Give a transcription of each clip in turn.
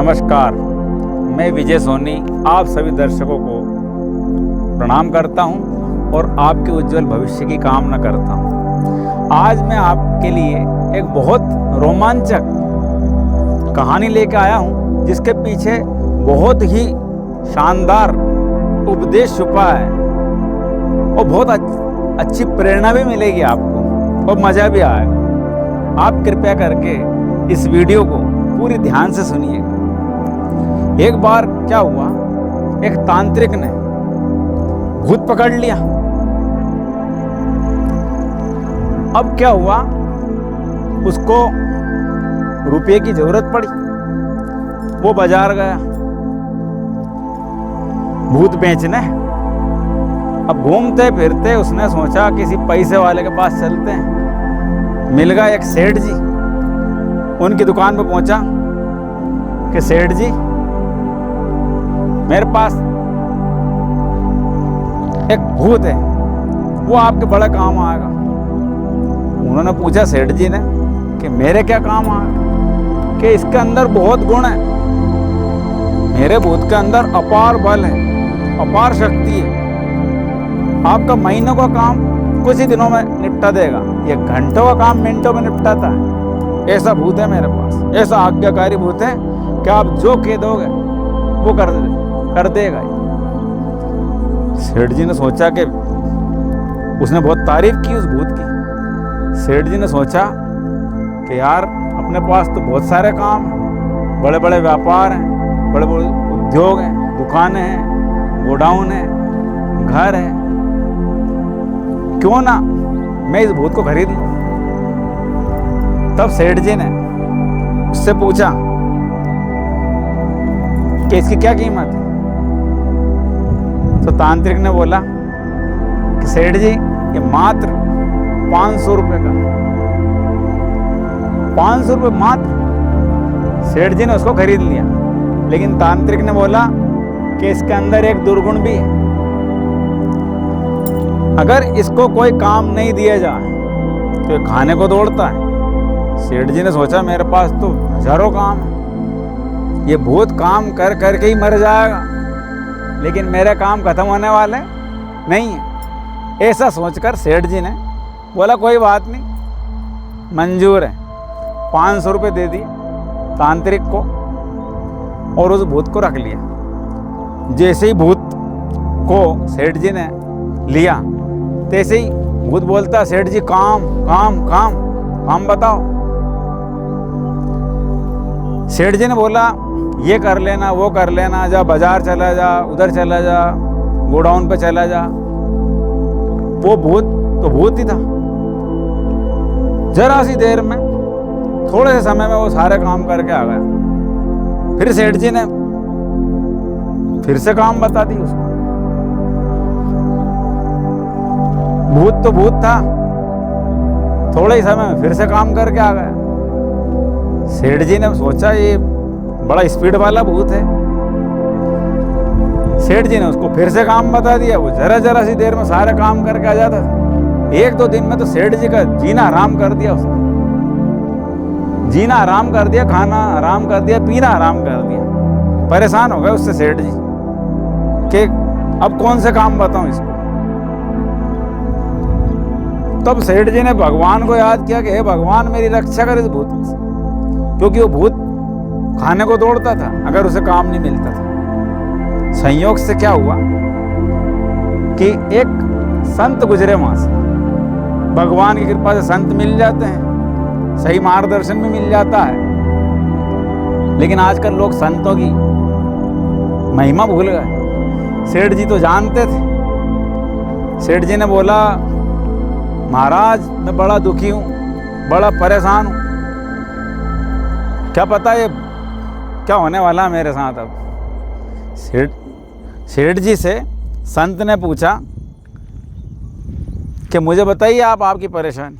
नमस्कार, मैं विजय सोनी आप सभी दर्शकों को प्रणाम करता हूं और आपके उज्जवल भविष्य की कामना करता हूं। आज मैं आपके लिए एक बहुत रोमांचक कहानी लेकर आया हूं, जिसके पीछे बहुत ही शानदार उपदेश छुपा है और बहुत अच्छी प्रेरणा भी मिलेगी आपको और मज़ा भी आएगा। आप कृपया करके इस वीडियो को पूरी ध्यान से सुनिएगा। एक बार क्या हुआ, एक तांत्रिक ने भूत पकड़ लिया। अब क्या हुआ, उसको रुपये की जरूरत पड़ी। वो बाजार गया भूत बेचने। अब घूमते फिरते उसने सोचा किसी पैसे वाले के पास चलते हैं। मिल गया एक सेठ जी। उनकी दुकान पर पहुंचा कि सेठ जी, मेरे पास एक भूत है, वो आपके बड़ा काम आएगा। उन्होंने पूछा सेठ जी ने कि मेरे क्या काम आएगा? कि इसके अंदर बहुत गुण है, मेरे भूत के अंदर अपार बल है, अपार शक्ति है। आपका महीनों का काम कुछ ही दिनों में निपटा देगा, ये घंटों का काम मिनटों में निपटाता है। ऐसा भूत है मेरे पास, ऐसा आज्ञाकारी भूत है कि आप जो कह दोगे वो कर देगा। सेठ जी ने सोचा कि उसने बहुत तारीफ की उस भूत की। सेठ जी ने सोचा कि यार अपने पास तो बहुत सारे काम हैं, बड़े बड़े व्यापार हैं, बड़े बड़े उद्योग हैं, दुकानें हैं, गोडाउन है, घर है, क्यों ना मैं इस भूत को खरीद लूं। तब सेठ जी ने उससे पूछा कि इसकी क्या कीमत है। तो तांत्रिक ने बोला कि सेठ जी ये मात्र 500 रुपये का। 500 रुपये मात्र। सेठ जी ने उसको खरीद लिया। लेकिन तांत्रिक ने बोला कि इसके अंदर एक दुर्गुण भी है। अगर इसको कोई काम नहीं दिया जाए तो ये खाने को दौड़ता है। सेठ जी ने सोचा मेरे पास तो हजारों काम है, ये भूत काम कर करके ही मर जाएगा, लेकिन मेरे काम खत्म होने वाले नहीं है। ऐसा सोचकर सेठ जी ने बोला कोई बात नहीं, मंजूर है। 500 रुपये दे दिए तांत्रिक को और उस भूत को रख लिया। जैसे ही भूत को सेठ जी ने लिया, तैसे ही भूत बोलता सेठ जी काम काम काम काम बताओ। सेठ जी ने बोला ये कर लेना, वो कर लेना, जा बाजार चला जा, उधर चला जा, गोडाउन पे चला जा। वो भूत तो भूत ही था। जरा सी देर में, थोड़े से समय में वो सारे काम करके आ गया। फिर सेठ जी ने फिर से काम बता दी उसको। भूत तो भूत था, थोड़े ही समय में फिर से काम करके आ गया। सेठ जी ने सोचा ये बड़ा स्पीड वाला भूत है। सेठ जी ने उसको फिर से काम बता दिया। वो जरा सी देर में सारे काम करके आ जाता था। 1-2 दिन में तो सेठ जी का जीना आराम कर दिया उसने। जीना आराम कर दिया, खाना आराम कर दिया, पीना आराम कर दिया। परेशान हो गए उससे सेठ जी कि अब कौन से काम बताऊं इसको। तब सेठ जी ने भगवान को याद किया कि हे भगवान मेरी रक्षा कर इस भूत से, क्योंकि वो भूत खाने को दौड़ता था अगर उसे काम नहीं मिलता था। संयोग से क्या हुआ कि एक संत गुजरे वहां से। भगवान की कृपा से संत मिल जाते हैं, सही मार्गदर्शन भी मिल जाता है। लेकिन आजकल लोग संतों की महिमा भूल गए। सेठ जी तो जानते थे। सेठ जी ने बोला महाराज मैं बड़ा दुखी हूं, बड़ा परेशान हूं, क्या पता ये क्या होने वाला है मेरे साथ। अब सेठ जी से संत ने पूछा कि मुझे बताइए आपकी परेशानी।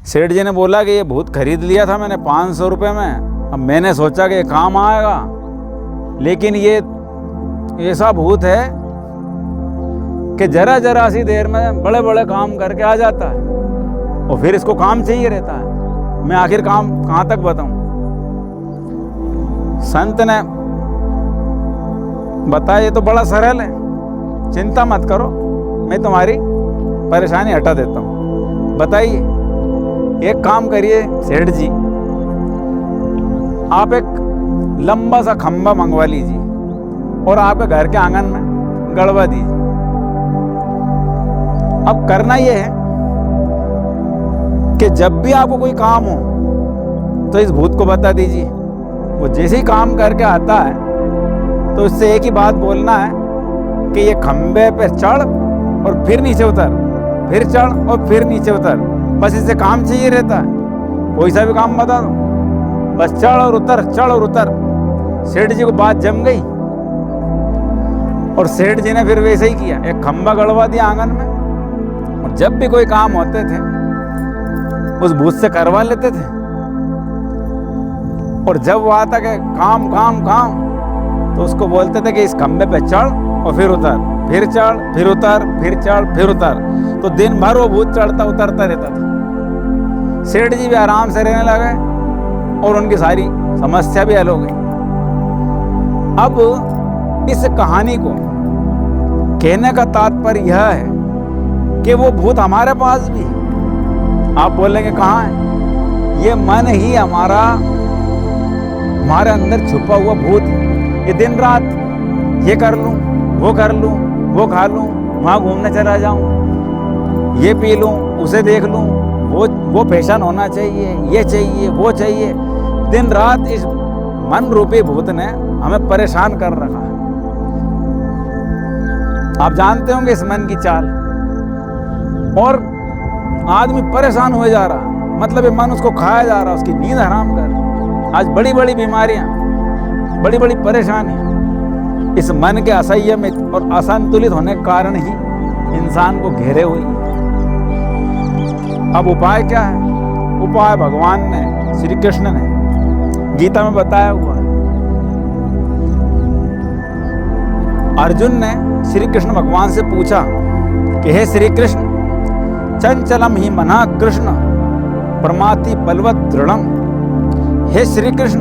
सेठ जी ने बोला कि ये भूत खरीद लिया था मैंने 500 रुपये में। अब मैंने सोचा कि ये काम आएगा, लेकिन ये ऐसा भूत है कि जरा सी देर में बड़े बड़े काम करके आ जाता है और फिर इसको काम चाहिए रहता है। मैं आखिर काम कहाँ तक बताऊं। संत ने बताया ये तो बड़ा सरल है, चिंता मत करो, मैं तुम्हारी परेशानी हटा देता हूँ। बताइए, एक काम करिए सेठ जी, आप एक लंबा सा खंबा मंगवा लीजिए और आपके घर के आंगन में गड़वा दीजिए। अब करना ये है कि जब भी आपको कोई काम हो तो इस भूत को बता दीजिए। वो जैसे ही काम करके आता है तो उससे एक ही बात बोलना है कि ये खंबे पे चढ़ और फिर नीचे उतर, फिर चढ़ और फिर नीचे उतर। बस इससे काम चाहिए रहता है, कोई सा भी काम बता दो, बस चढ़ और उतर, चढ़ और उतर। सेठ जी को बात जम गई और सेठ जी ने फिर वैसे ही किया, एक खंबा गड़वा दिया आंगन में और जब भी कोई काम होते थे उस भूत से करवा लेते थे। और जब वो आता कि काम काम काम, तो उसको बोलते थे कि इस खंबे पे चढ़ और फिर उतर, फिर चढ़ फिर उतर, फिर चढ़ फिर उतर। तो दिन भर वो भूत चढ़ता उतरता रहता था। सेठ जी भी आराम से रहने लगे और उनकी सारी समस्या भी हल हो गई। अब इस कहानी को कहने का तात्पर्य यह है कि वो भूत हमारे पास भी है। आप बोलेंगे कहाँ है? ये मन ही हमारे अंदर छुपा हुआ भूत है। ये दिन रात ये कर लूं, वो कर लूं, वो खा लूं, वहाँ घूमने चला जाऊं, ये पी लूं, उसे देख लूं, वो फैशन होना चाहिए, ये चाहिए, वो चाहिए। दिन रात इस मन रूपी भूत ने हमें परेशान कर रखा है। आप जानते होंगे इस मन की चाल। और आदमी परेशान हुए जा रहा, मतलब ये मन उसको खाया जा रहा, उसकी नींद हराम कर। आज बड़ी बड़ी बीमारियां, बड़ी बड़ी परेशानियां इस मन के असंयमित और असंतुलित होने के कारण ही इंसान को घेरे हुई। अब उपाय क्या है? उपाय भगवान ने, श्री कृष्ण ने गीता में बताया हुआ है। अर्जुन ने श्री कृष्ण भगवान से पूछा कि हे श्री कृष्ण, चंचलम ही मना कृष्ण प्रमाति बलवत दृढ़म। हे श्री कृष्ण,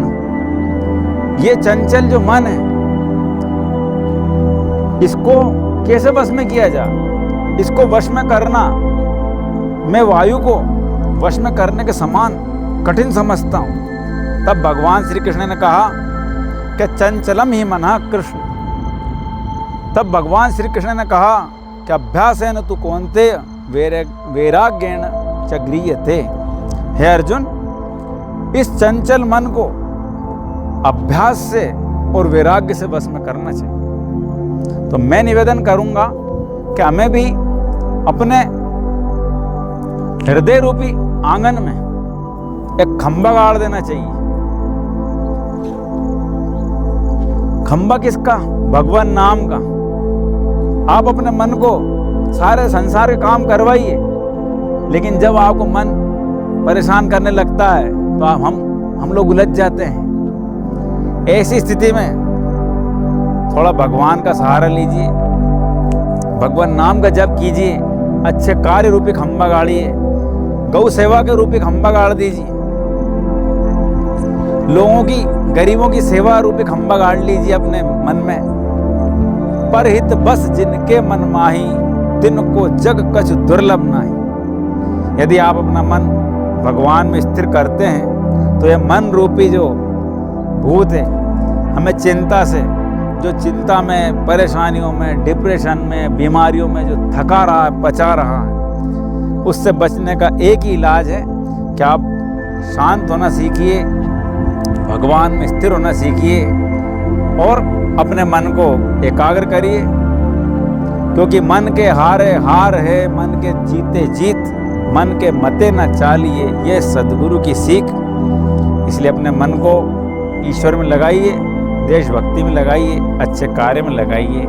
ये चंचल जो मन है इसको कैसे वश में किया जाए? इसको वश में करना मैं वायु को वश में करने के समान कठिन समझता हूं। तब भगवान श्री कृष्ण ने कहा कि चंचलम ही मना कृष्ण। तब भगवान श्री कृष्ण ने कहा कि अभ्यासेन तु कौन्तेय वैराग्येण च गृह्यते। हे अर्जुन, इस चंचल मन को अभ्यास से और वैराग्य से वश में करना चाहिए। तो मैं निवेदन करूंगा कि हमें भी अपने हृदय रूपी आंगन में एक खंबा गाड़ देना चाहिए। खंबा किसका? भगवान नाम का। आप अपने मन को सारे संसार के काम करवाइए, लेकिन जब आपको मन परेशान करने लगता है तो हम लोग उलझ जाते हैं। ऐसी स्थिति में थोड़ा भगवान का सहारा लीजिए, भगवान नाम का जप कीजिए, अच्छे कार्य रूपी खंबा गाड़िए, गौ सेवा के रूपी खंबा गाड़ दीजिए, लोगों की, गरीबों की सेवा रूपी खंबा गाड़ लीजिए अपने मन में। परहित बस जिनके मन माही, तिनको जग कछ दुर्लभ नाही। यदि आप अपना मन भगवान में स्थिर करते हैं तो यह मन रूपी जो भूत है हमें चिंता से, जो चिंता में, परेशानियों में, डिप्रेशन में, बीमारियों में जो थका रहा है, पचा रहा है, उससे बचने का एक ही इलाज है कि आप शांत होना सीखिए, भगवान में स्थिर होना सीखिए और अपने मन को एकाग्र करिए। क्योंकि मन के हारे हार है, मन के जीते जीत, मन के मते न चालिए, ये सद्गुरु की सीख। इसलिए अपने मन को ईश्वर में लगाइए, देशभक्ति में लगाइए, अच्छे कार्य में लगाइए।